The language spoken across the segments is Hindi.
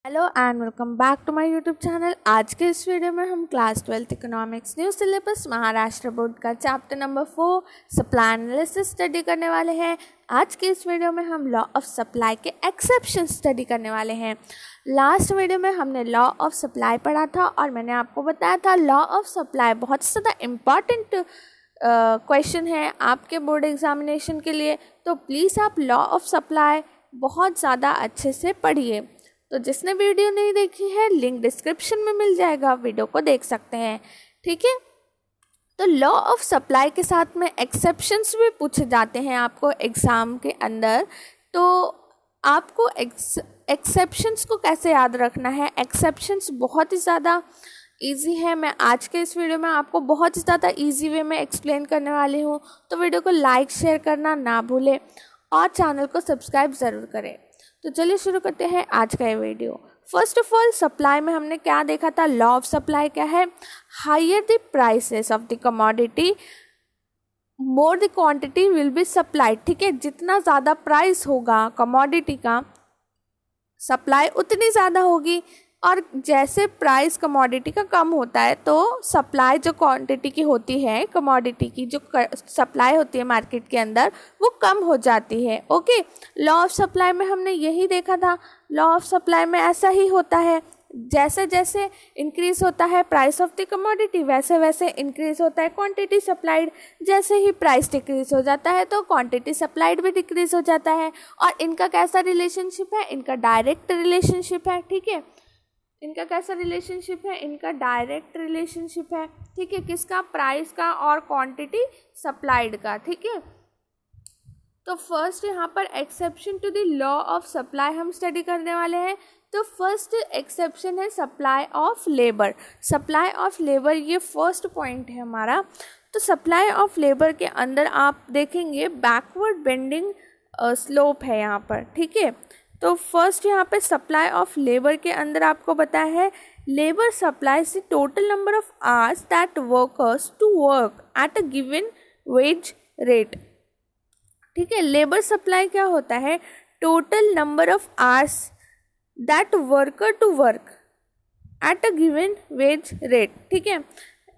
Hello and welcome back to my YouTube channel. आज के इस वीडियो में हम class 12th economics new syllabus Maharashtra board का chapter number 4 supply analysis study करने वाले हैं। आज के इस वीडियो में हम लॉ ऑफ सप्लाई के एक्सेप्शन स्टडी करने वाले हैं। लास्ट वीडियो में हमने लॉ ऑफ सप्लाई पढ़ा था और मैंने आपको बताया था लॉ ऑफ सप्लाई बहुत ज़्यादा इम्पॉर्टेंट क्वेश्चन है आपके बोर्ड एग्जामिनेशन के लिए, तो प्लीज़ आप लॉ ऑफ सप्लाई बहुत ज़्यादा अच्छे से पढ़िए। तो जिसने वीडियो नहीं देखी है लिंक डिस्क्रिप्शन में मिल जाएगा, वीडियो को देख सकते हैं। ठीक है, तो लॉ ऑफ सप्लाई के साथ में एक्सेप्शंस भी पूछे जाते हैं आपको एग्ज़ाम के अंदर। तो आपको एक्सेप्शंस को कैसे याद रखना है, एक्सेप्शंस बहुत ही ज़्यादा इजी है। मैं आज के इस वीडियो में आपको बहुत ही ज़्यादा इजी वे में एक्सप्लेन करने वाली हूँ, तो वीडियो को लाइक शेयर करना ना भूलें और चैनल को सब्सक्राइब ज़रूर करें। तो चलिए शुरू करते हैं आज का ये video. First of all supply में हमने क्या देखा था, लॉ ऑफ सप्लाई क्या है, higher the prices of the commodity more the quantity will be supplied. ठीक है, जितना ज़्यादा प्राइस होगा कमोडिटी का सप्लाई उतनी ज़्यादा होगी, और जैसे प्राइस कमोडिटी का कम होता है तो सप्लाई जो क्वांटिटी की होती है, कमोडिटी की जो सप्लाई होती है मार्केट के अंदर वो कम हो जाती है। ओके, लॉ ऑफ सप्लाई में हमने यही देखा था। लॉ ऑफ सप्लाई में ऐसा ही होता है, जैसे जैसे इंक्रीज होता है प्राइस ऑफ द कमोडिटी वैसे वैसे इंक्रीज होता है क्वांटिटी सप्लाइड। जैसे ही प्राइस डिक्रीज हो जाता है तो क्वांटिटी सप्लाइड भी डिक्रीज हो जाता है। और इनका कैसा रिलेशनशिप है, इनका डायरेक्ट रिलेशनशिप है। ठीक है, इनका कैसा रिलेशनशिप है, इनका डायरेक्ट रिलेशनशिप है। ठीक है, किसका, प्राइस का और क्वांटिटी सप्लाइड का। ठीक है, तो फर्स्ट यहाँ पर exception to the law of supply हम स्टडी करने वाले हैं। तो फर्स्ट एक्सेप्शन है supply of labour. Supply of labour ये फर्स्ट पॉइंट है हमारा। तो सप्लाई ऑफ लेबर के अंदर आप देखेंगे बैकवर्ड बेंडिंग स्लोप है यहाँ पर। ठीक है, तो फर्स्ट यहाँ पे सप्लाई ऑफ लेबर के अंदर आपको बताया है labour supplies the total number of hours that workers to work at a given wage rate. ठीक है, लेबर सप्लाई क्या होता है, total number of hours that worker to work at a given wage rate. ठीक है,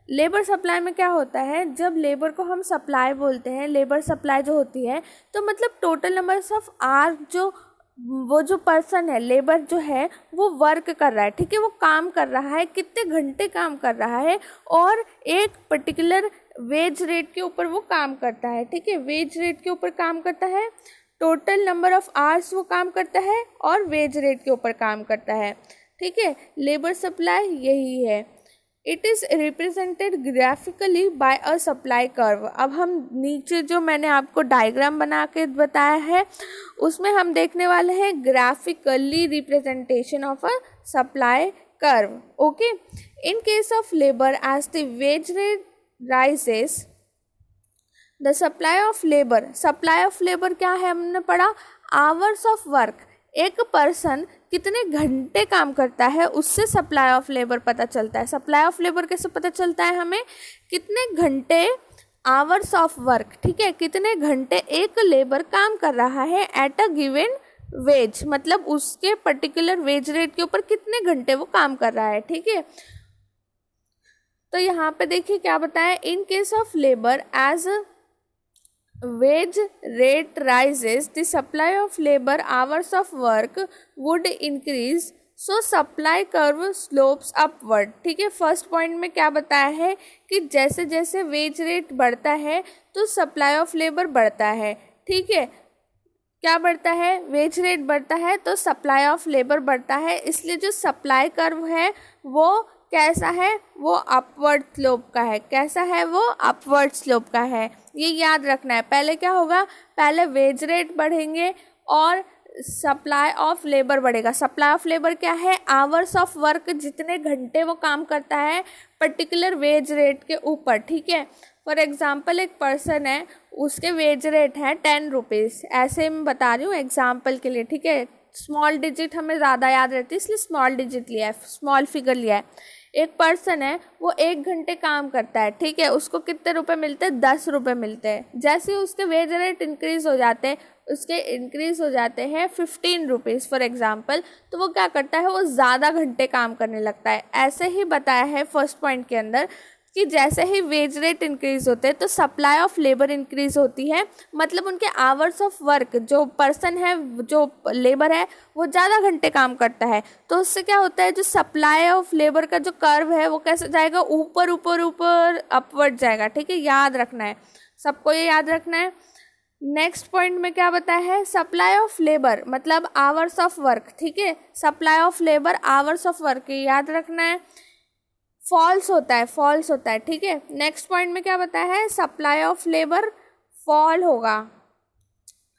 लेबर सप्लाई में क्या होता है, जब लेबर को हम सप्लाई बोलते हैं, लेबर सप्लाई जो होती है तो मतलब टोटल नंबर ऑफ आवर्स जो पर्सन है, लेबर जो है वो वर्क कर रहा है। ठीक है, वो काम कर रहा है, कितने घंटे काम कर रहा है और एक पर्टिकुलर वेज रेट के ऊपर वो काम करता है। ठीक है, वेज रेट के ऊपर काम करता है, टोटल नंबर ऑफ आवर्स वो काम करता है और वेज रेट के ऊपर काम करता है। ठीक है, लेबर सप्लाई यही है। It is represented graphically by a supply curve. अब हम नीचे जो मैंने आपको डायग्राम बना के बताया है उसमें हम देखने वाले हैं graphically representation of a supply curve. Okay, in case of labour as the wage rate rises the supply of labour. Supply of labour क्या है हमने पढ़ा, आवर्स ऑफ वर्क, एक पर्सन कितने घंटे काम करता है उससे सप्लाई ऑफ लेबर पता चलता है। सप्लाई ऑफ लेबर कैसे पता चलता है हमें, कितने घंटे, आवर्स ऑफ वर्क। ठीक है, कितने घंटे एक लेबर काम कर रहा है एट अ गिवन वेज, मतलब उसके पर्टिकुलर वेज रेट के ऊपर कितने घंटे वो काम कर रहा है। ठीक है, तो यहाँ पे देखिए क्या बताया, in case of labour as wage rate rises the supply of labor hours of work would increase so supply curve slopes upward। ठीक है, फर्स्ट पॉइंट में क्या बताया है कि जैसे जैसे वेज रेट बढ़ता है तो सप्लाई ऑफ लेबर बढ़ता है। ठीक है, क्या बढ़ता है, वेज रेट बढ़ता है तो सप्लाई ऑफ लेबर बढ़ता है, इसलिए जो सप्लाई कर्व है वो कैसा है, वो अपवर्ड स्लोप का है। कैसा है, वो अपवर्ड स्लोप का है, ये याद रखना है। पहले क्या होगा, पहले वेज रेट बढ़ेंगे और सप्लाई ऑफ लेबर बढ़ेगा। सप्लाई ऑफ लेबर क्या है, आवर्स ऑफ वर्क, जितने घंटे वो काम करता है पर्टिकुलर वेज रेट के ऊपर। ठीक है, फॉर एग्जांपल एक पर्सन है, उसके वेज रेट है 10 रुपीज़, ऐसे मैं बता रही हूँ एग्जांपल के लिए। ठीक है, स्मॉल डिजिट हमें ज़्यादा याद रहती है इसलिए स्मॉल डिजिट लिया है, स्मॉल फिगर लिया है। एक पर्सन है, वो 1 घंटे काम करता है। ठीक है, उसको कितने रुपए मिलते हैं, 10 रुपये मिलते हैं। जैसे ही उसके वेज रेट इंक्रीज हो जाते हैं उसके इंक्रीज़ हो जाते हैं 15 रुपीज़ फॉर एग्ज़ाम्पल, तो वो क्या करता है, वो ज़्यादा घंटे काम करने लगता है। ऐसे ही बताया है फर्स्ट पॉइंट के अंदर कि जैसे ही वेज रेट इंक्रीज़ होते हैं तो सप्लाई ऑफ लेबर इंक्रीज़ होती है, मतलब उनके आवर्स ऑफ वर्क, जो पर्सन है, जो लेबर है, वो ज़्यादा घंटे काम करता है, तो उससे क्या होता है, जो सप्लाई ऑफ लेबर का जो कर्व है वो कैसे जाएगा, ऊपर ऊपर ऊपर अपवर्ड जाएगा। ठीक है, याद रखना है, सबको ये याद रखना है। नेक्स्ट पॉइंट में क्या बताया है, सप्लाई ऑफ लेबर मतलब आवर्स ऑफ वर्क। ठीक है, supply of labour hours of work, याद रखना है, फॉल्स होता है। ठीक है, नेक्स्ट पॉइंट में क्या बताया है, सप्लाई ऑफ लेबर फॉल होगा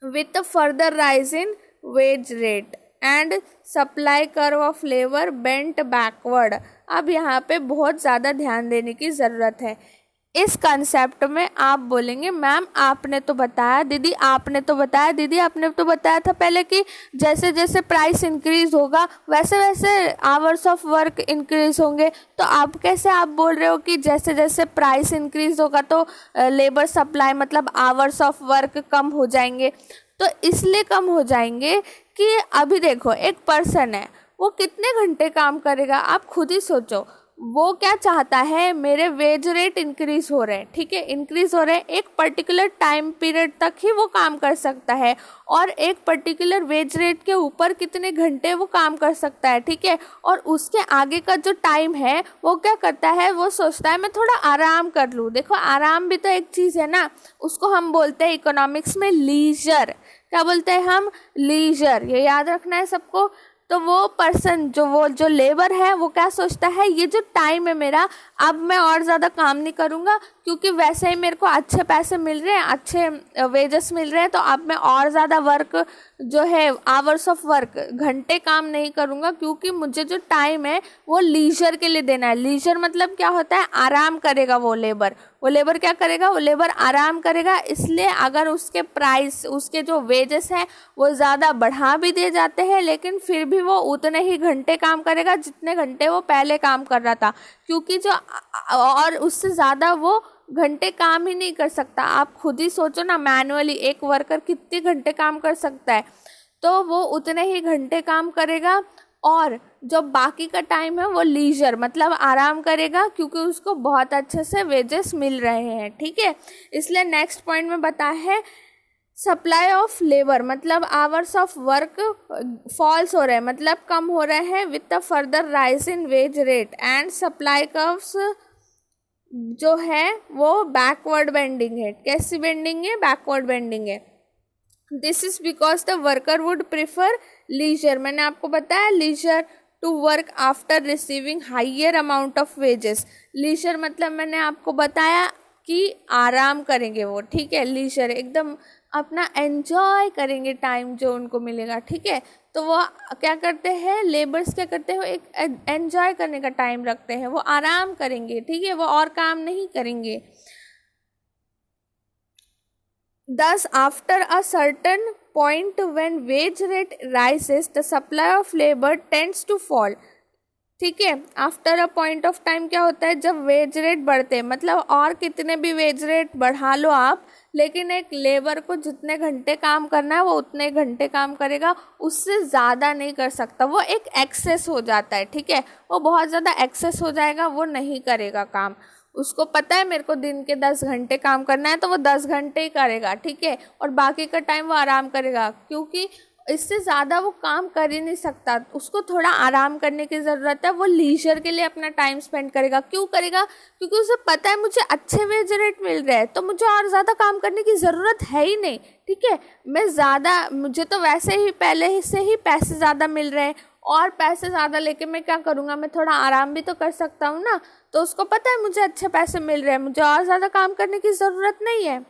with further rise in wage rate and supply curve of labour bent backward. अब यहाँ पे बहुत ज़्यादा ध्यान देने की ज़रूरत है। इस कंसेप्ट में आप बोलेंगे मैम आपने तो बताया, दीदी आपने तो बताया, दीदी आपने तो बताया था पहले कि जैसे जैसे प्राइस इंक्रीज़ होगा वैसे वैसे आवर्स ऑफ वर्क इंक्रीज़ होंगे, तो आप कैसे आप बोल रहे हो कि जैसे जैसे प्राइस इंक्रीज़ होगा तो लेबर सप्लाई मतलब आवर्स ऑफ वर्क कम हो जाएंगे। तो इसलिए कम हो जाएंगे कि अभी देखो एक पर्सन है, वो कितने घंटे काम करेगा, आप खुद ही सोचो। वो क्या चाहता है, मेरे वेज रेट इंक्रीज हो रहे हैं, ठीक है, इंक्रीज हो रहे हैं, एक पर्टिकुलर टाइम पीरियड तक ही वो काम कर सकता है और एक पर्टिकुलर वेज रेट के ऊपर कितने घंटे वो काम कर सकता है। ठीक है, और उसके आगे का जो टाइम है वो क्या करता है, वो सोचता है मैं थोड़ा आराम कर लूँ। देखो आराम भी तो एक चीज़ है ना, उसको हम बोलते हैं इकोनॉमिक्स में लीजर। क्या बोलते हैं हम, लीजर, ये याद रखना है सबको। तो वो पर्सन जो लेबर है वो क्या सोचता है, ये जो टाइम है मेरा, अब मैं और ज़्यादा काम नहीं करूँगा क्योंकि वैसे ही मेरे को अच्छे पैसे मिल रहे हैं, अच्छे वेजेस मिल रहे हैं, तो अब मैं और ज़्यादा वर्क जो है आवर्स ऑफ वर्क घंटे काम नहीं करूँगा क्योंकि मुझे जो टाइम है वो लीजर के लिए देना है। लीजर मतलब क्या होता है, आराम करेगा वो लेबर क्या करेगा, वो लेबर आराम करेगा। इसलिए अगर उसके प्राइस, उसके जो वेजेस हैं वो ज़्यादा बढ़ा भी दिए जाते हैं लेकिन फिर भी वो उतने ही घंटे काम करेगा जितने घंटे वो पहले काम कर रहा था, क्योंकि जो और उससे ज़्यादा वो घंटे काम ही नहीं कर सकता। आप खुद ही सोचो ना, मैनुअली एक वर्कर कितने घंटे काम कर सकता है, तो वो उतने ही घंटे काम करेगा और जो बाकी का टाइम है वो लीजर मतलब आराम करेगा क्योंकि उसको बहुत अच्छे से वेजेस मिल रहे हैं। ठीक है, इसलिए नेक्स्ट पॉइंट में बताया है सप्लाई ऑफ लेबर मतलब आवर्स ऑफ वर्क फॉल्स हो रहे हैं मतलब कम हो रहे हैं with the further rise in wage rate and supply curves जो है वो बैकवर्ड बेंडिंग है। कैसी बेंडिंग है, बैकवर्ड बेंडिंग है। This is because the worker would prefer leisure, मैंने आपको बताया leisure to work after receiving higher amount of wages. Leisure मतलब मैंने आपको बताया कि आराम करेंगे वो, ठीक है, लीजर एकदम अपना एंजॉय करेंगे टाइम जो उनको मिलेगा। ठीक है, तो वो क्या करते हैं, लेबर्स क्या करते हैं, वो एक एंजॉय करने का टाइम रखते हैं, वो आराम करेंगे। ठीक है, वो और काम नहीं करेंगे। Thus, after a certain point when wage rate rises, the supply of labor tends to fall. ठीक है, after a point of time क्या होता है, जब वेज रेट बढ़ते हैं मतलब और कितने भी वेज रेट बढ़ा लो आप, लेकिन एक लेबर को जितने घंटे काम करना है वो उतने घंटे काम करेगा, उससे ज़्यादा नहीं कर सकता, वो एक एक्सेस हो जाता है। ठीक है, वो बहुत ज़्यादा एक्सेस हो जाएगा, वो नहीं करेगा काम। उसको पता है मेरे को दिन के 10 घंटे काम करना है तो वो 10 घंटे ही करेगा। ठीक है, और बाकी का टाइम वो आराम करेगा क्योंकि इससे ज़्यादा वो काम कर ही नहीं सकता, उसको थोड़ा आराम करने की ज़रूरत है। वो लीजर के लिए अपना टाइम स्पेंड करेगा। क्यों करेगा, क्योंकि उसे पता है मुझे अच्छे वेज रेट मिल रहे हैं तो मुझे और ज़्यादा काम करने की ज़रूरत है ही नहीं। ठीक है, मुझे तो वैसे ही पहले से ही पैसे ज़्यादा मिल रहे हैं और पैसे ज़्यादा लेके मैं क्या करूँगा, मैं थोड़ा आराम भी तो कर सकता हूँ ना। तो उसको पता है मुझे अच्छे पैसे मिल रहे हैं, मुझे और ज़्यादा काम करने की ज़रूरत नहीं है।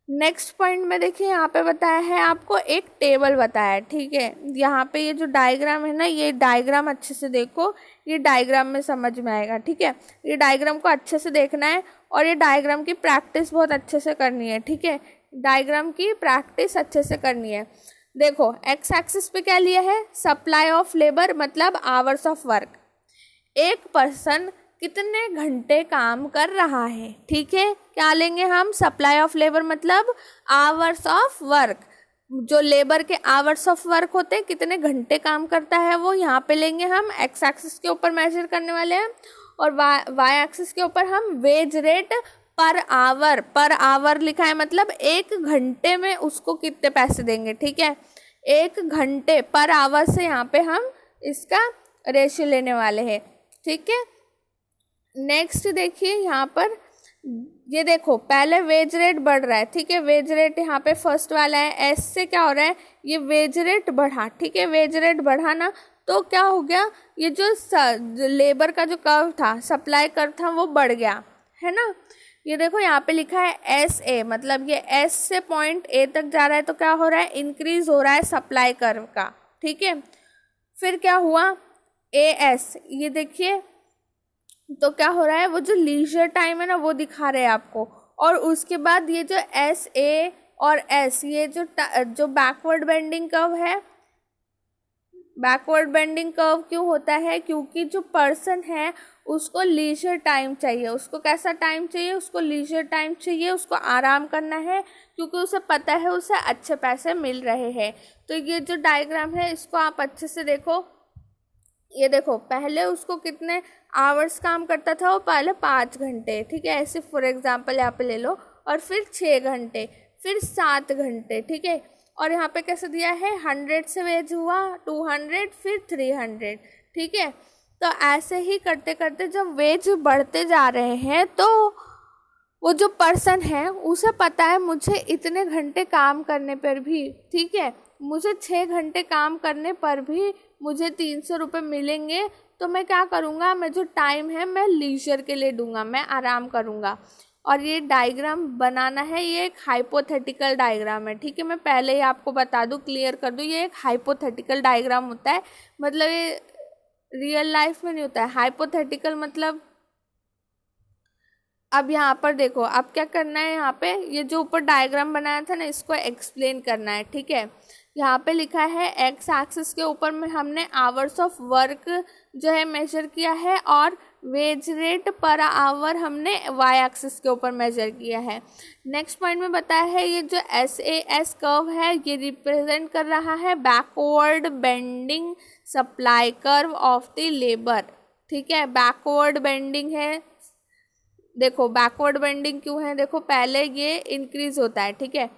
नेक्स्ट पॉइंट में देखिए यहाँ पे बताया है आपको एक टेबल बताया है। ठीक है, यहाँ पे ये जो डायग्राम है ना, ये डायग्राम अच्छे से देखो, ये डायग्राम में समझ में आएगा। ठीक है, ये डायग्राम को अच्छे से देखना है और ये डायग्राम की प्रैक्टिस बहुत अच्छे से करनी है। ठीक है, डायग्राम की प्रैक्टिस अच्छे से करनी है। देखो एक्स एक्सिस पे क्या लिया है, सप्लाई ऑफ लेबर मतलब आवर्स ऑफ वर्क, एक पर्सन कितने घंटे काम कर रहा है। ठीक है, क्या लेंगे हम, सप्लाई ऑफ लेबर मतलब आवर्स ऑफ वर्क, जो लेबर के आवर्स ऑफ वर्क होते हैं, कितने घंटे काम करता है वो यहाँ पे लेंगे हम, एक्स एक्सिस के ऊपर मेजर करने वाले हैं, और वाई एक्सिस के ऊपर हम वेज रेट पर आवर लिखा है, मतलब एक घंटे में उसको कितने पैसे देंगे, ठीक है। एक घंटे पर आवर से यहाँ पे हम इसका रेशियो लेने वाले हैं, ठीक है। नेक्स्ट देखिए यहाँ पर, ये देखो पहले वेज रेट बढ़ रहा है, ठीक है। वेज रेट यहाँ पे फर्स्ट वाला है, एस से क्या हो रहा है, ये वेज रेट बढ़ा, ठीक है। वेज रेट बढ़ा ना, तो क्या हो गया, ये जो लेबर का जो कर्व था, सप्लाई कर्व था, वो बढ़ गया, है ना। ये देखो यहाँ पे लिखा है एस ए, मतलब ये एस से पॉइंट ए तक जा रहा है, तो क्या हो रहा है, इंक्रीज हो रहा है सप्लाई कर्व का, ठीक है। फिर क्या हुआ, ए एस, ये देखिए, तो क्या हो रहा है, वो जो लीजर टाइम है ना वो दिखा रहे हैं आपको। और उसके बाद ये जो एस ए और एस, ये जो बैकवर्ड बेंडिंग कर्व है, बैकवर्ड बेंडिंग कर्व क्यों होता है, क्योंकि जो पर्सन है उसको लीजर टाइम चाहिए। उसको कैसा टाइम चाहिए, उसको लीजर टाइम चाहिए, उसको आराम करना है, क्योंकि उसे पता है उसे अच्छे पैसे मिल रहे हैं। तो ये जो डायग्राम है इसको आप अच्छे से देखो, ये देखो पहले उसको कितने आवर्स काम करता था, वो पहले 5 घंटे, ठीक है, ऐसे फॉर एग्जांपल यहाँ पे ले लो, और फिर 6 घंटे, फिर 7 घंटे, ठीक है। और यहाँ पे कैसे दिया है, 100 से वेज हुआ 200, फिर 300, ठीक है। तो ऐसे ही करते करते जब वेज बढ़ते जा रहे हैं, तो वो जो पर्सन है उसे पता है मुझे इतने घंटे काम करने पर भी, ठीक है, मुझे 6 घंटे काम करने पर भी मुझे 300 रुपये मिलेंगे, तो मैं क्या करूँगा, मैं जो टाइम है मैं लीजर के लिए दूंगा, मैं आराम करूँगा। और ये डायग्राम बनाना है, ये एक हाइपोथेटिकल डायग्राम है, ठीक है। मैं पहले ही आपको बता दूँ, क्लियर कर दूँ, ये एक हाइपोथेटिकल डायग्राम होता है, मतलब ये रियल लाइफ में नहीं होता है। हाइपोथेटिकल मतलब, अब यहाँ पर देखो, अब क्या करना है, यहाँ पे ये जो ऊपर डायग्राम बनाया था ना, इसको एक्सप्लेन करना है, ठीक है। यहाँ पे लिखा है एक्स एक्सिस के ऊपर में हमने आवर्स ऑफ वर्क जो है मेजर किया है, और वेज रेट पर आवर हमने वाई एक्सिस के ऊपर मेजर किया है। नेक्स्ट पॉइंट में बताया है, ये जो एस ए एस कर्व है ये रिप्रेजेंट कर रहा है backward bending supply curve of the labour, ठीक है। बैकवर्ड बेंडिंग है, देखो बैकवर्ड बेंडिंग क्यों है, देखो पहले ये इंक्रीज होता है, ठीक है,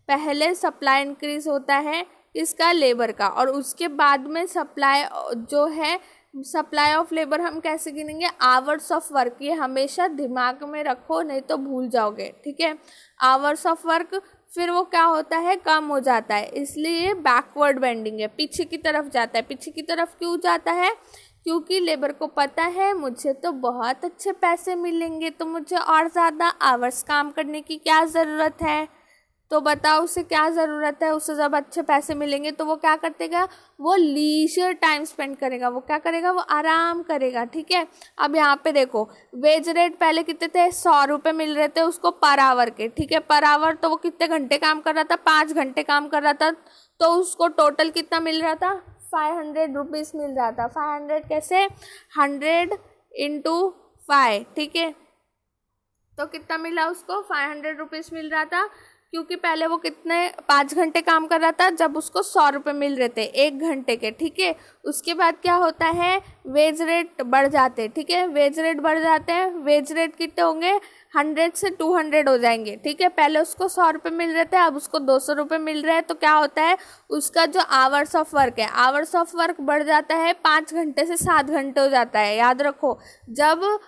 पहले सप्लाई इंक्रीज होता है इसका लेबर का, और उसके बाद में सप्लाई जो है, सप्लाई ऑफ लेबर हम कैसे गिनेंगे, आवर्स ऑफ वर्क, ये हमेशा दिमाग में रखो नहीं तो भूल जाओगे, ठीक है। आवर्स ऑफ वर्क, फिर वो क्या होता है, कम हो जाता है, इसलिए बैकवर्ड बेंडिंग है, पीछे की तरफ जाता है। पीछे की तरफ क्यों जाता है, क्योंकि लेबर को पता है मुझे तो बहुत अच्छे पैसे मिलेंगे, तो मुझे और ज़्यादा आवर्स काम करने की क्या ज़रूरत है। तो बताओ उसे क्या ज़रूरत है, उसे जब अच्छे पैसे मिलेंगे तो वो क्या करेगा, वो लीजर टाइम स्पेंड करेगा, वो क्या करेगा, वो आराम करेगा, ठीक है। अब यहाँ पे देखो, वेज रेट पहले कितने थे, 100 रुपये मिल रहे थे उसको पर आवर के, ठीक है, पर आवर, तो वो कितने घंटे काम कर रहा था, 5 घंटे काम कर रहा था, तो उसको टोटल कितना मिल रहा था, 500 रुपीज़ मिल रहा था। 500 कैसे, 100 इंटू 5, ठीक है, तो कितना मिला उसको, 500 रुपीज़ मिल रहा था, क्योंकि पहले वो कितने 5 घंटे काम कर रहा था, जब उसको 100 रुपये मिल रहे थे 1 घंटे के, ठीक है। उसके बाद क्या होता है, वेज रेट बढ़ जाते हैं, ठीक है, वेज रेट बढ़ जाते हैं, वेज रेट कितने होंगे, 100 से 200 हो जाएंगे, ठीक है। पहले उसको 100 रुपये मिल रहे थे, अब उसको 200 रुपये मिल रहे हैं, तो क्या होता है, उसका जो आवर्स ऑफ वर्क है, आवर्स ऑफ वर्क बढ़ जाता है, 5 घंटे से 7 घंटे हो जाता है। याद रखो, जब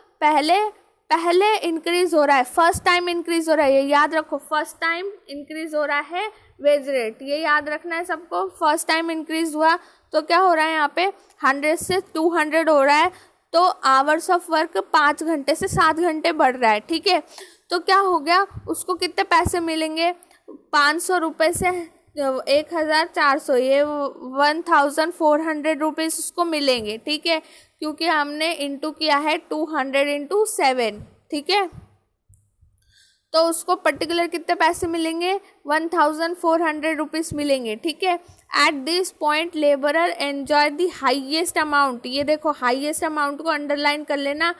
पहले इंक्रीज हो रहा है, फर्स्ट टाइम इंक्रीज हो रहा है, ये याद रखो, फर्स्ट टाइम इंक्रीज हो रहा है वेज रेट, ये याद रखना है सबको। फर्स्ट टाइम इंक्रीज हुआ तो क्या हो रहा है, यहाँ पे 100 से 200 हो रहा है, तो आवर्स ऑफ वर्क 5 घंटे से 7 घंटे बढ़ रहा है, ठीक है। तो क्या हो गया, उसको कितने पैसे मिलेंगे, 500 रुपये से 1400, ये 1400 रुपीज़ उसको मिलेंगे, ठीक है, क्योंकि हमने इंटू किया है 200 इंटू 7, ठीक है। तो उसको पर्टिकुलर कितने पैसे मिलेंगे, 1400 रुपीज़ मिलेंगे, ठीक है। At this point labourer enjoy the highest amount, ये देखो हाईएस्ट अमाउंट को अंडरलाइन कर लेना,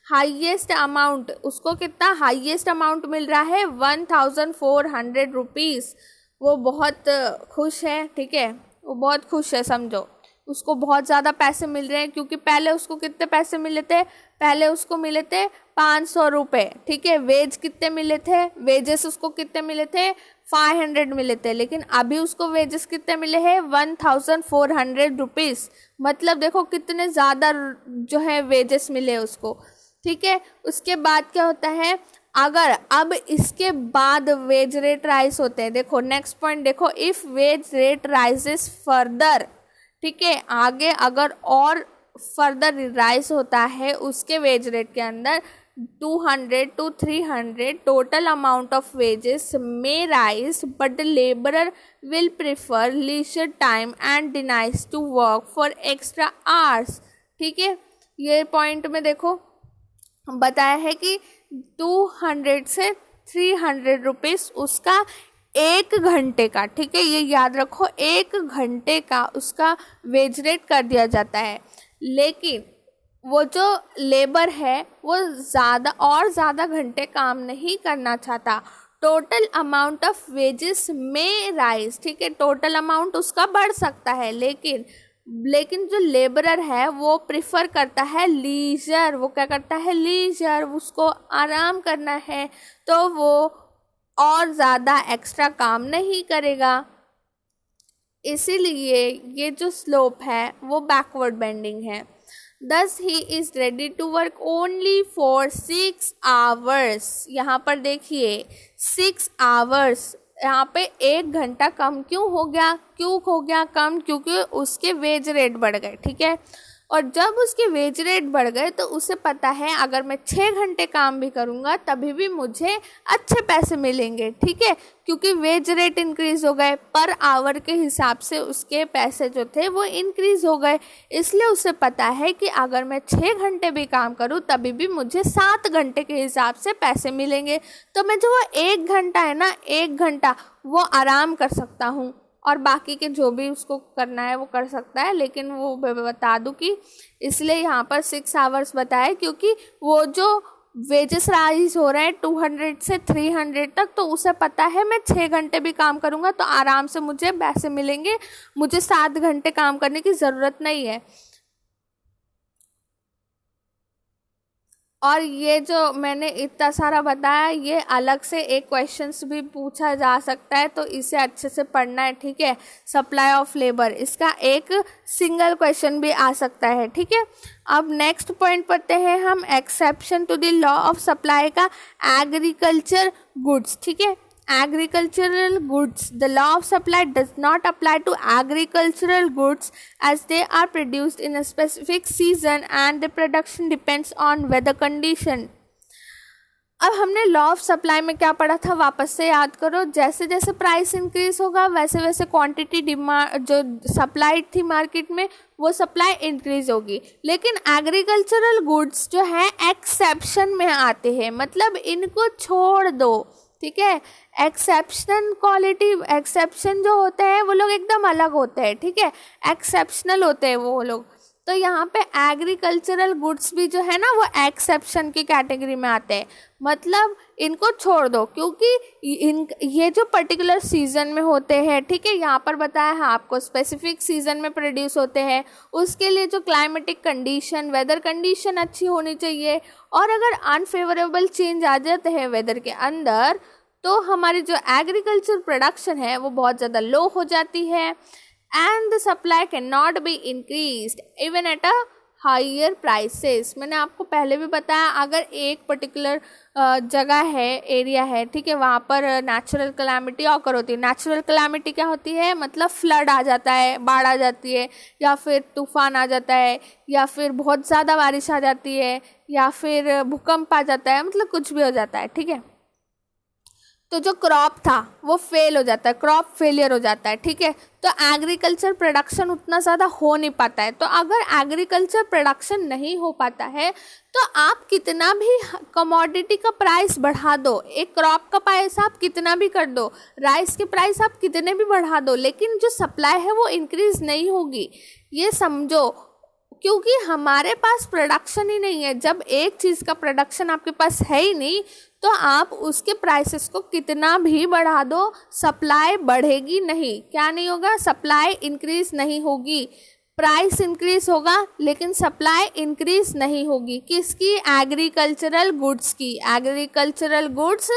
हाईएस्ट अमाउंट, उसको कितना हाईएस्ट अमाउंट मिल रहा है, 1400 रुपीज़, वो बहुत खुश है, ठीक है, वो बहुत खुश है समझो, उसको बहुत ज़्यादा पैसे मिल रहे हैं, क्योंकि पहले उसको कितने पैसे मिले थे, पहले उसको मिले थे 500 रुपये, ठीक है। वेज कितने मिले थे, वेजेस उसको कितने मिले थे, 500 मिले थे, लेकिन अभी उसको वेजेस कितने मिले हैं, 1400 रुपीज़। मतलब देखो कितने ज़्यादा जो है वेजेस मिले उसको, ठीक है। उसके बाद क्या होता है, अगर अब इसके बाद वेज रेट राइज होते हैं, देखो नेक्स्ट पॉइंट देखो, if veg rate rises further, ठीक है, आगे अगर और फर्दर राइज होता है उसके वेज रेट के अंदर 200 to 300, total amount of wages may rise but the labourer will prefer leisure time and denies to work for extra hours, ठीक है। ये पॉइंट में देखो बताया है कि 200 से 300 रुपीज़ उसका 1 घंटे का, ठीक है, ये याद रखो, 1 घंटे का उसका वेज रेट कर दिया जाता है। लेकिन वो जो लेबर है वो ज़्यादा घंटे काम नहीं करना चाहता, टोटल अमाउंट ऑफ वेजेस में राइज, ठीक है, टोटल अमाउंट उसका बढ़ सकता है, लेकिन जो लेबरर है वो प्रिफर करता है लीजर, वो क्या करता है, लीजर, उसको आराम करना है, तो वो और ज़्यादा एक्स्ट्रा काम नहीं करेगा। इसीलिए ये जो स्लोप है वो बैकवर्ड बेंडिंग है। Thus he is ready to work only for 6 hours। यहाँ पर देखिए 6 hours, यहाँ पे 1 घंटा कम क्यों हो गया कम, क्योंकि उसके वेज रेट बढ़ गए, ठीक है। और जब उसके वेज रेट बढ़ गए तो उसे पता है अगर मैं 6 घंटे काम भी करूँगा तभी भी मुझे अच्छे पैसे मिलेंगे, ठीक है, क्योंकि वेज रेट इंक्रीज़ हो गए, पर आवर के हिसाब से उसके पैसे जो थे वो इंक्रीज़ हो गए। इसलिए उसे पता है कि अगर मैं 6 घंटे भी काम करूँ तभी भी मुझे 7 घंटे के हिसाब से पैसे मिलेंगे, तो मैं जो वो 1 घंटा है ना, 1 घंटा वो आराम कर सकता हूँ, और बाकी के जो भी उसको करना है वो कर सकता है। लेकिन वो बता दूं कि इसलिए यहाँ पर 6 आवर्स बताया, क्योंकि वो जो वेजेस राइज हो रहे हैं 200 से 300 तक, तो उसे पता है मैं 6 घंटे भी काम करूँगा तो आराम से मुझे पैसे मिलेंगे, मुझे 7 घंटे काम करने की ज़रूरत नहीं है। और ये जो मैंने इतना सारा बताया, ये अलग से एक क्वेश्चंस भी पूछा जा सकता है, तो इसे अच्छे से पढ़ना है, ठीक है। सप्लाई ऑफ लेबर, इसका एक सिंगल क्वेश्चन भी आ सकता है, ठीक है। अब नेक्स्ट पॉइंट पढ़ते हैं हम, exception to the law of supply का एग्रीकल्चर गुड्स, ठीक है। Agricultural goods, the law of supply does not apply to agricultural goods as they are produced in a specific season and the production depends on weather condition। अब हमने लॉ ऑफ सप्लाई में क्या पढ़ा था, वापस से याद करो, जैसे जैसे प्राइस इंक्रीज होगा वैसे वैसे क्वांटिटी डिमांड जो सप्लाई थी मार्केट में वो सप्लाई इंक्रीज होगी। लेकिन एग्रीकल्चरल गुड्स जो है एक्सेप्शन में आते हैं, मतलब इनको छोड़ दो, ठीक है। एक्सेप्शनल क्वालिटी, एक्सेप्शन जो होते हैं वो लोग एकदम अलग होते हैं, ठीक है, एक्सेप्शनल होते हैं वो लोग। तो यहाँ पे एग्रीकल्चरल गुड्स भी जो है ना वो एक्सेप्शन की कैटेगरी में आते हैं, मतलब इनको छोड़ दो, क्योंकि ये जो पर्टिकुलर सीज़न में होते हैं, ठीक है, यहाँ पर बताया है आपको स्पेसिफिक सीज़न में प्रोड्यूस होते हैं, उसके लिए जो क्लाइमेटिक कंडीशन, वेदर कंडीशन अच्छी होनी चाहिए, और अगर अनफेवरेबल चेंज आ जाते हैं वेदर के अंदर तो हमारी जो एग्रीकल्चर प्रोडक्शन है वो बहुत ज़्यादा लो हो जाती है, and the supply cannot be increased even at a higher prices. मैंने आपको पहले भी बताया, अगर एक पर्टिकुलर जगह है, एरिया है, ठीक है, वहाँ पर नेचुरल कैलामिटी ऑकर होती है। नेचुरल कैलामिटी क्या होती है, मतलब फ्लड आ जाता है, बाढ़ आ जाती है, या फिर तूफान आ जाता है, या फिर बहुत ज़्यादा बारिश आ जाती है, या फिर भूकंप आ जाता है, मतलब कुछ भी हो जाता है, ठीक है। तो जो क्रॉप था वो फेल हो जाता है, क्रॉप फेलियर हो जाता है, ठीक है। तो एग्रीकल्चर प्रोडक्शन उतना ज़्यादा हो नहीं पाता है। तो अगर एग्रीकल्चर प्रोडक्शन नहीं हो पाता है तो आप कितना भी कमोडिटी का प्राइस बढ़ा दो, एक क्रॉप का प्राइस आप कितना भी कर दो, राइस के प्राइस आप कितने भी बढ़ा दो, लेकिन जो सप्लाई है वो इंक्रीज़ नहीं होगी, ये समझो। क्योंकि हमारे पास प्रोडक्शन ही नहीं है। जब एक चीज़ का प्रोडक्शन आपके पास है ही नहीं तो आप उसके प्राइसेस को कितना भी बढ़ा दो, सप्लाई बढ़ेगी नहीं। क्या नहीं होगा? सप्लाई इंक्रीज नहीं होगी। प्राइस इंक्रीज होगा लेकिन सप्लाई इंक्रीज नहीं होगी। किसकी? एग्रीकल्चरल गुड्स की। एग्रीकल्चरल गुड्स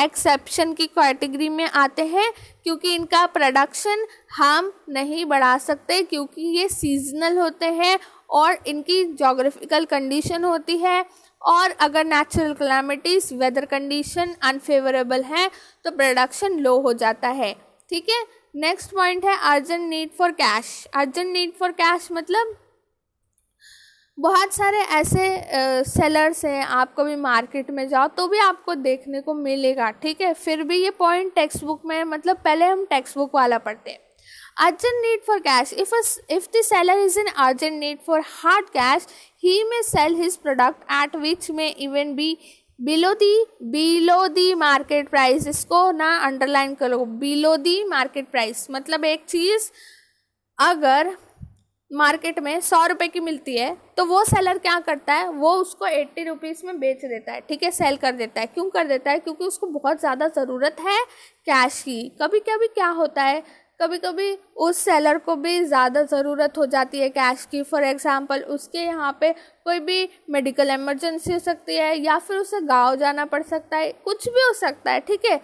एक्सेप्शन की कैटेगरी में आते हैं क्योंकि इनका प्रोडक्शन हम नहीं बढ़ा सकते, क्योंकि ये सीजनल होते हैं और इनकी जोग्राफिकल कंडीशन होती है। और अगर natural calamities, weather condition unfavourable हैं तो प्रोडक्शन लो हो जाता है। ठीक है। नेक्स्ट पॉइंट है urgent need for cash. Urgent need for cash मतलब बहुत सारे ऐसे सेलर्स हैं, आप कभी मार्केट में जाओ तो भी आपको देखने को मिलेगा। ठीक है। फिर भी ये पॉइंट टेक्स्ट बुक में, मतलब पहले हम टेक्स्ट बुक वाला पढ़ते हैं। Urgent need for cash. If the seller is in urgent need for hard cash, he may sell his product at which may even be below the market price. इसको ना अंडरलाइन करो, below the market price मतलब एक चीज़ अगर मार्केट में 100 रुपये की मिलती है तो वो सेलर क्या करता है, वो उसको 80 रुपीज़ में बेच देता है। ठीक है, सेल कर देता है। क्यों कर देता है? क्योंकि उसको बहुत ज़्यादा ज़रूरत है कैश की। कभी कभी क्या होता है, कभी कभी उस सेलर को भी ज़्यादा ज़रूरत हो जाती है कैश की। फॉर एग्ज़ाम्पल उसके यहाँ पे कोई भी मेडिकल इमरजेंसी हो सकती है, या फिर उसे गांव जाना पड़ सकता है, कुछ भी हो सकता है। ठीक है,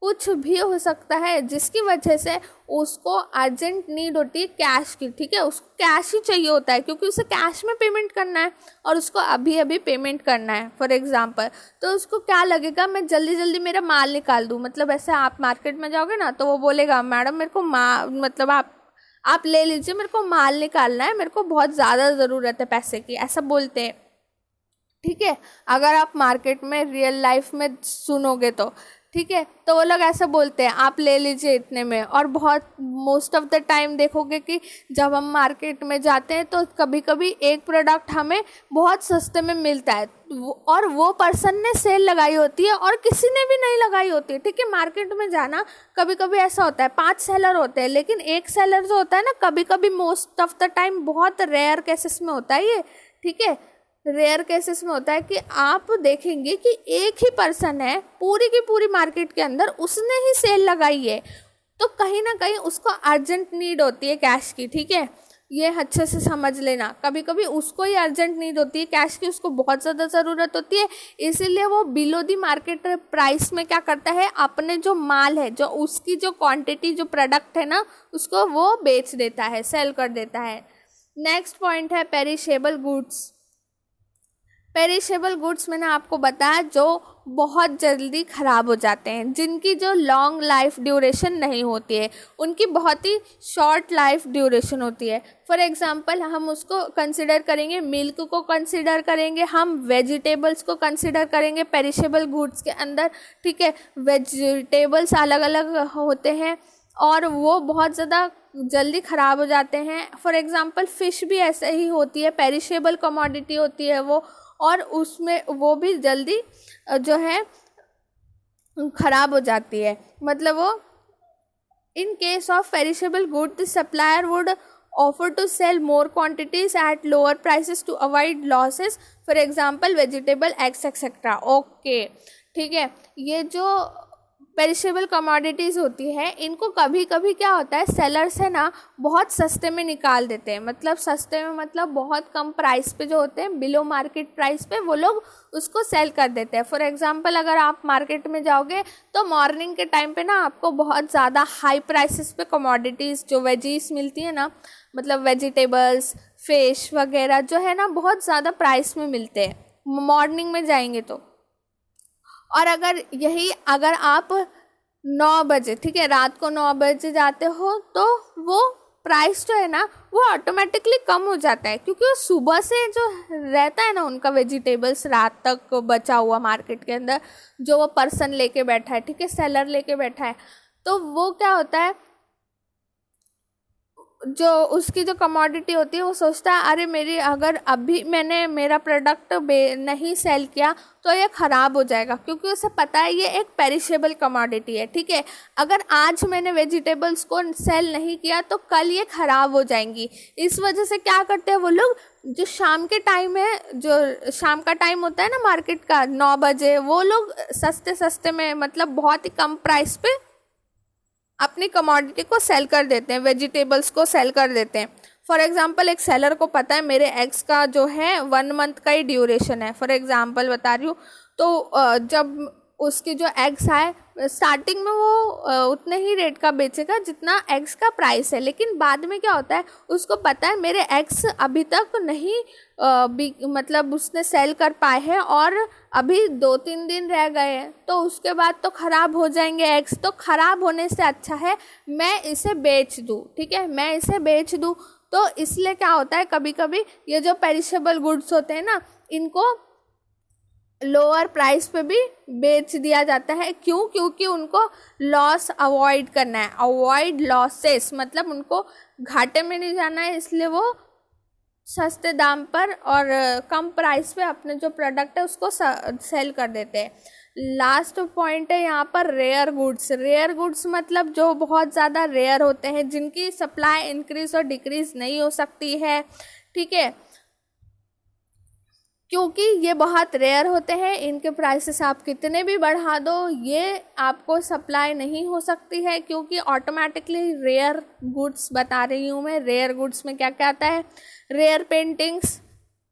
कुछ भी हो सकता है जिसकी वजह से उसको अर्जेंट नीड होती है कैश की। ठीक है, उसको कैश ही चाहिए होता है क्योंकि उसे कैश में पेमेंट करना है और उसको अभी अभी पेमेंट करना है। फॉर एग्जांपल तो उसको क्या लगेगा, मैं जल्दी जल्दी मेरा माल निकाल दूँ। मतलब ऐसे आप मार्केट में जाओगे ना तो वो बोलेगा मैडम मेरे को मतलब आप ले लीजिए, मेरे को माल निकालना है, मेरे को बहुत ज़्यादा ज़रूरत है पैसे की, ऐसा बोलते हैं। ठीक है, अगर आप मार्केट में रियल लाइफ में सुनोगे तो ठीक है, तो वो लोग ऐसा बोलते हैं आप ले लीजिए इतने में। और बहुत मोस्ट ऑफ द टाइम देखोगे कि जब हम मार्केट में जाते हैं तो कभी कभी एक प्रोडक्ट हमें बहुत सस्ते में मिलता है और वो पर्सन ने सेल लगाई होती है और किसी ने भी नहीं लगाई होती है। ठीक है, मार्केट में जाना कभी कभी ऐसा होता है 5 सेलर होते हैं लेकिन एक सेलर जो होता है ना, कभी कभी मोस्ट ऑफ द टाइम, बहुत रेयर केसेस में होता है ये। ठीक है, रेयर केसेस में होता है कि आप देखेंगे कि एक ही पर्सन है पूरी की पूरी मार्केट के अंदर, उसने ही सेल लगाई है, तो कहीं ना कहीं उसको अर्जेंट नीड होती है कैश की। ठीक है, ये अच्छे से समझ लेना। कभी कभी उसको ही अर्जेंट नीड होती है कैश की, उसको बहुत ज़्यादा ज़रूरत होती है, इसीलिए वो बिलो दी मार्केट प्राइस में क्या करता है, अपने जो माल है, जो उसकी जो क्वांटिटी, जो प्रोडक्ट है ना, उसको वो बेच देता है, सेल कर देता है। नेक्स्ट पॉइंट है पेरिशेबल गुड्स। पेरिशेबल गुड्स मैंने आपको बताया जो बहुत जल्दी ख़राब हो जाते हैं, जिनकी जो लॉन्ग लाइफ ड्यूरेशन नहीं होती है, उनकी बहुत ही शॉर्ट लाइफ ड्यूरेशन होती है। फॉर एग्जांपल हम उसको कंसिडर करेंगे, मिल्क को कंसिडर करेंगे, हम वेजिटेबल्स को कंसिडर करेंगे पेरिशेबल गुड्स के अंदर। ठीक है, वेजिटेबल्स अलग अलग होते हैं और वो बहुत ज़्यादा जल्दी ख़राब हो जाते हैं। फॉर एग्ज़ाम्पल फ़िश भी ऐसे ही होती है, पेरिशेबल कमोडिटी होती है वो, और उसमें वो भी जल्दी जो है ख़राब हो जाती है। मतलब वो in case of perishable good the supplier would offer to sell more quantities at lower prices to avoid losses. For example vegetable eggs etcetera. Okay, ठीक है, ये जो पेरिशेबल कमोडिटीज़ होती है इनको कभी कभी क्या होता है, सेलर्स है ना बहुत सस्ते में निकाल देते हैं। मतलब सस्ते में मतलब बहुत कम प्राइस पे जो होते हैं, बिलो मार्केट प्राइस पे वो लोग उसको सेल कर देते हैं। फॉर एग्जांपल अगर आप मार्केट में जाओगे तो मॉर्निंग के टाइम पे ना आपको बहुत ज़्यादा हाई प्राइसेस पे कमोडिटीज़ जो वेजीज मिलती है ना, मतलब वेजिटेबल्स, फिश वगैरह जो है ना, बहुत ज़्यादा प्राइस में मिलते हैं मॉर्निंग में जाएंगे तो। और अगर आप 9 बजे, ठीक है, रात को 9 बजे जाते हो तो वो प्राइस जो है ना वो ऑटोमेटिकली कम हो जाता है, क्योंकि वो सुबह से जो रहता है ना उनका वेजिटेबल्स रात तक बचा हुआ मार्केट के अंदर, जो वो पर्सन लेके बैठा है, ठीक है, सेलर लेके बैठा है, तो वो क्या होता है, जो उसकी जो कमोडिटी होती है वो सोचता है अरे अगर अभी मैंने मेरा प्रोडक्ट नहीं सेल किया तो ये ख़राब हो जाएगा, क्योंकि उसे पता है ये एक पेरिशेबल कमोडिटी है। ठीक है, अगर आज मैंने वेजिटेबल्स को सेल नहीं किया तो कल ये ख़राब हो जाएंगी। इस वजह से क्या करते हैं वो लोग, जो शाम के टाइम है, जो शाम का टाइम होता है ना मार्केट का 9 बजे, वो लोग सस्ते सस्ते में मतलब बहुत ही कम प्राइस पे अपनी कमोडिटी को सेल कर देते हैं, वेजिटेबल्स को सेल कर देते हैं। फॉर एग्जांपल एक सेलर को पता है मेरे एग्स का जो है 1 मंथ का ही ड्यूरेशन है, फॉर एग्जांपल बता रही हूँ। तो जब उसकी जो एग्स आए स्टार्टिंग में वो उतने ही रेट का बेचेगा जितना एग्स का प्राइस है, लेकिन बाद में क्या होता है उसको पता है मेरे एग्स अभी तक नहीं मतलब उसने सेल कर पाए हैं और अभी 2-3 दिन रह गए हैं, तो उसके बाद तो ख़राब हो जाएंगे एग्स। तो ख़राब होने से अच्छा है मैं इसे बेच दूँ, ठीक है, मैं इसे बेच दूँ। तो इसलिए क्या होता है कभी कभी ये जो पेरिशेबल गुड्स होते हैं ना, इनको लोअर प्राइस पे भी बेच दिया जाता है। क्यों? क्योंकि उनको लॉस अवॉइड करना है, अवॉइड लॉसेस, मतलब उनको घाटे में नहीं जाना है, इसलिए वो सस्ते दाम पर और कम प्राइस पे अपने जो प्रोडक्ट है उसको सेल कर देते हैं। लास्ट पॉइंट है यहाँ पर रेयर गुड्स। रेयर गुड्स मतलब जो बहुत ज़्यादा रेयर होते हैं, जिनकी सप्लाई इंक्रीज और डिक्रीज नहीं हो सकती है, ठीक है, क्योंकि ये बहुत रेयर होते हैं, इनके प्राइसेस आप कितने भी बढ़ा दो ये आपको सप्लाई नहीं हो सकती है, क्योंकि ऑटोमेटिकली रेयर गुड्स बता रही हूँ मैं। रेयर गुड्स में क्या क्या आता है? Rare paintings,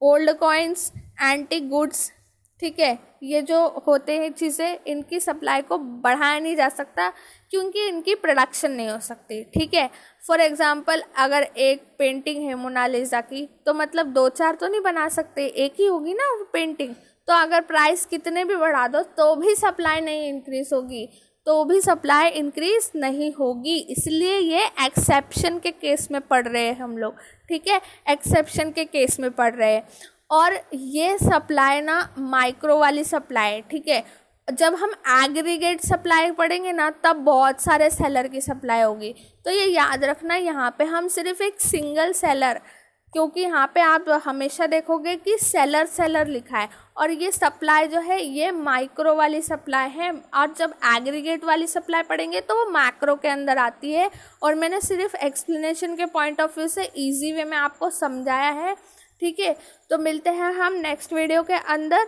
old coins, antique goods, ठीक है, ये जो होते हैं चीज़ें, इनकी सप्लाई को बढ़ाया नहीं जा सकता क्योंकि इनकी प्रोडक्शन नहीं हो सकती, ठीक है। फॉर एग्जांपल अगर एक पेंटिंग है मोनालिसा की, तो मतलब 2-4 तो नहीं बना सकते, एक ही होगी ना वो पेंटिंग। तो अगर प्राइस कितने भी बढ़ा दो तो भी सप्लाई नहीं इंक्रीज होगी, तो भी सप्लाई इंक्रीज नहीं होगी। इसलिए ये एक्सेप्शन के केस में पढ़ रहे हैं हम लोग, ठीक है, एक्सेप्शन के केस में पढ़ रहे हैं। और ये सप्लाई ना माइक्रो वाली सप्लाई, ठीक है। जब हम एग्रीगेट सप्लाई पढ़ेंगे ना तब बहुत सारे सेलर की सप्लाई होगी। तो ये याद रखना, यहाँ पे हम सिर्फ एक सिंगल सेलर, क्योंकि यहाँ पे आप हमेशा देखोगे कि सेलर सेलर लिखा है, और ये सप्लाई जो है ये माइक्रो वाली सप्लाई है। और जब एग्रीगेट वाली सप्लाई पढ़ेंगे तो वो मैक्रो के अंदर आती है। और मैंने सिर्फ एक्सप्लेनेशन के पॉइंट ऑफ व्यू से ईजी वे में आपको समझाया है, ठीक है। तो मिलते हैं हम नेक्स्ट वीडियो के अंदर।